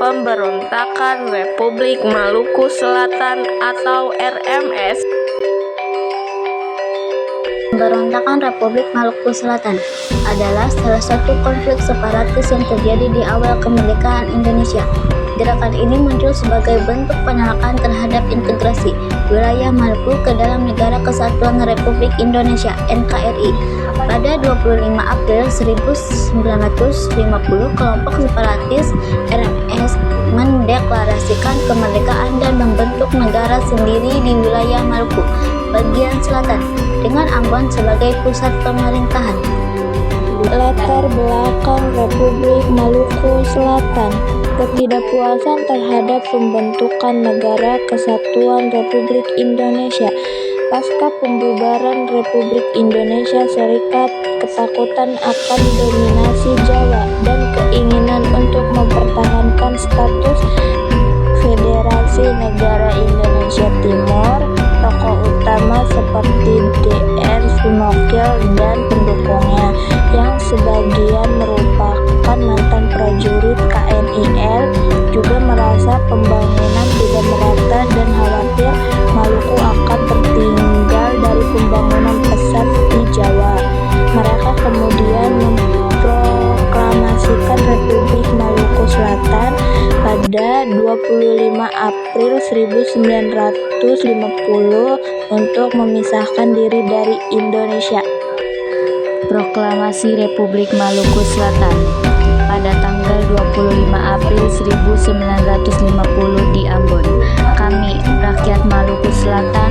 Pemberontakan Republik Maluku Selatan atau RMS. Pemberontakan Republik Maluku Selatan adalah salah satu konflik separatis yang terjadi di awal kemerdekaan Indonesia. Gerakan ini muncul sebagai bentuk penolakan terhadap integrasi wilayah Maluku ke dalam Negara Kesatuan Republik Indonesia (NKRI). Pada 25 April 1950, kelompok separatis RMS mendeklarasikan kemerdekaan dan membentuk negara sendiri di wilayah Maluku bagian selatan dengan Ambon sebagai pusat pemerintahan. Latar belakang Republik Maluku Selatan: ketidakpuasan terhadap pembentukan Negara Kesatuan Republik Indonesia. Pasca pembubaran Republik Indonesia Serikat, ketakutan akan dominasi Jawa dan keinginan untuk mempertahankan status Federasi Negara Indonesia Timur. Tokoh utama seperti Dr. Sumokil dan pendukungnya, yang sebagian merupakan mantan prajurit KNIL, juga merasa pembangunan tidak merata dan khawatir Maluku akan tertinggal dari pembangunan pesat di Jawa. Mereka kemudian memproklamasikan Republik Maluku Selatan pada 25 April 1950 untuk memisahkan diri dari Indonesia. Proklamasi Republik Maluku Selatan pada tanggal 25 April 1950 di Ambon. Kami, rakyat Maluku Selatan,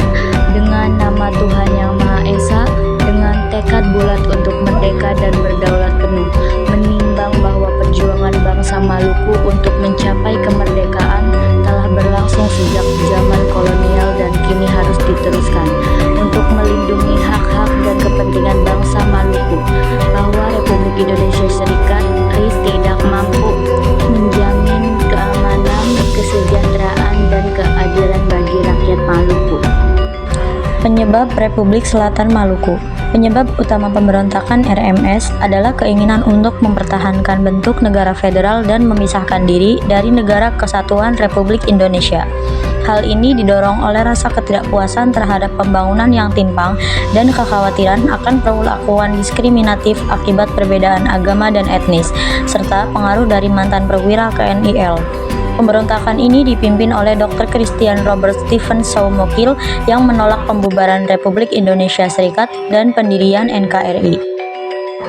dengan nama Tuhan Yang Maha Esa, dengan tekad bulat untuk merdeka dan berdaulat penuh, menimbang bahwa perjuangan bangsa Maluku untuk mencapai kemerdekaan telah berlangsung sejak zaman kolonial dan kini harus diteruskan untuk melindungi hak-hak dan kepentingan bangsa Maluku, bahwa Republik Indonesia Serikat RIS tidak mampu menjamin keamanan, kesejahteraan, dan keadilan bagi rakyat Maluku. Penyebab Republik Selatan Maluku. Penyebab utama pemberontakan RMS adalah keinginan untuk mempertahankan bentuk negara federal dan memisahkan diri dari Negara Kesatuan Republik Indonesia. Hal ini didorong oleh rasa ketidakpuasan terhadap pembangunan yang timpang dan kekhawatiran akan perlakuan diskriminatif akibat perbedaan agama dan etnis, serta pengaruh dari mantan perwira KNIL. Pemberontakan ini dipimpin oleh Dr. Christian Robert Stephen Soumokil yang menolak pembubaran Republik Indonesia Serikat dan pendirian NKRI.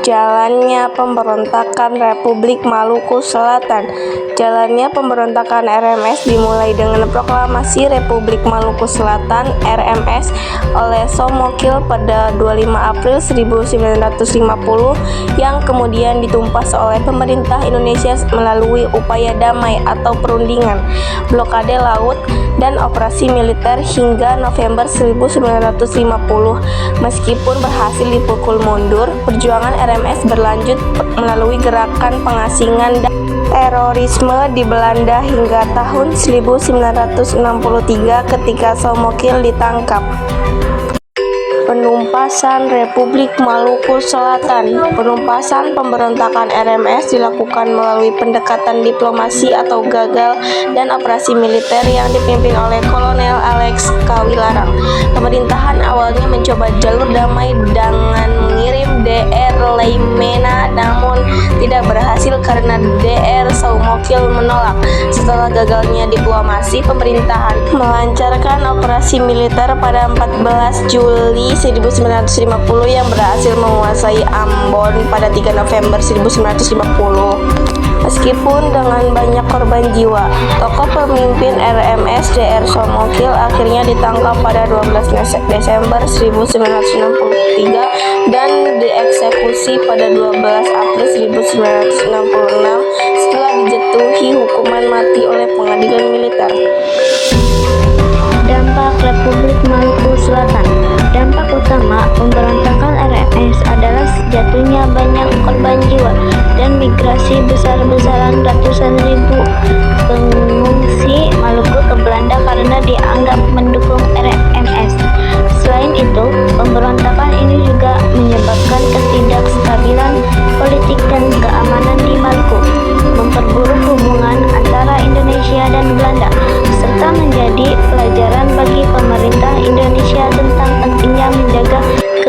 Jalannya pemberontakan Republik Maluku Selatan. Jalannya pemberontakan RMS dimulai dengan proklamasi Republik Maluku Selatan (RMS) oleh Soumokil pada 25 April 1950 yang kemudian ditumpas oleh pemerintah Indonesia melalui upaya damai atau perundingan, blokade laut, dan operasi militer hingga November 1950. Meskipun berhasil dipukul mundur, perjuangan RMS berlanjut melalui gerakan pengasingan dan terorisme di Belanda hingga tahun 1963 ketika Soumokil ditangkap. Penumpasan Republik Maluku Selatan. Penumpasan pemberontakan RMS dilakukan melalui pendekatan diplomasi atau gagal dan operasi militer yang dipimpin oleh Kolonel Alex Kawilarang. Pemerintahan awalnya mencoba jalur damai dengan mengirim Dr. Leimena, namun tidak berhasil karena Dr. Soumokil menolak. Setelah gagalnya diplomasi, pemerintahan melancarkan operasi militer pada 14 Juli 1950 yang berhasil menguasai Ambon pada 3 November 1950. Meskipun dengan banyak korban jiwa, tokoh pemimpin RMS Dr. Soumokil akhirnya ditangkap pada 12 Desember 1963 dan dieksekusi pada 12 April 1966 setelah dijatuhi hukuman mati oleh pengadilan militer. Dampak Republik Maluku Selatan. Dampak utama pemberontakan RMS adalah jatuhnya banyak korban jiwa dan migrasi besar-besaran ratusan ribu pengungsi Maluku ke Belanda karena dianggap mendukung RMS. Selain itu, pemberontakan ini juga menyebabkan ketidakstabilan politik dan keamanan di Maluku, memperburuk hubungan antara Indonesia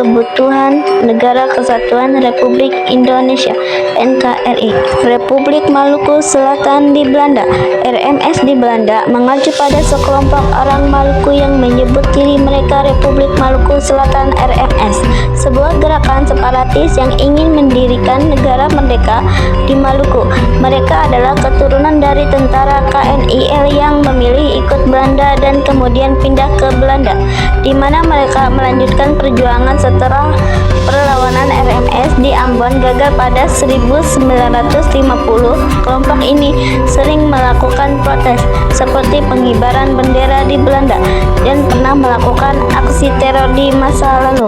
Kebutuhan Negara Kesatuan Republik Indonesia (NKRI). Republik Maluku Selatan di Belanda. RMS di Belanda mengacu pada sekelompok orang Maluku yang menyebut diri mereka Republik Maluku Selatan (RMS), sebuah gerakan separatis yang ingin mendirikan negara merdeka di Maluku. Mereka adalah keturunan dari tentara KNIL yang memilih ikut Belanda dan kemudian pindah ke Belanda, di mana mereka melanjutkan perjuangan setelah perlawanan RMS di Ambon gagal pada 1950. Kelompok ini sering melakukan protes seperti pengibaran bendera di Belanda dan pernah melakukan aksi teror di masa lalu.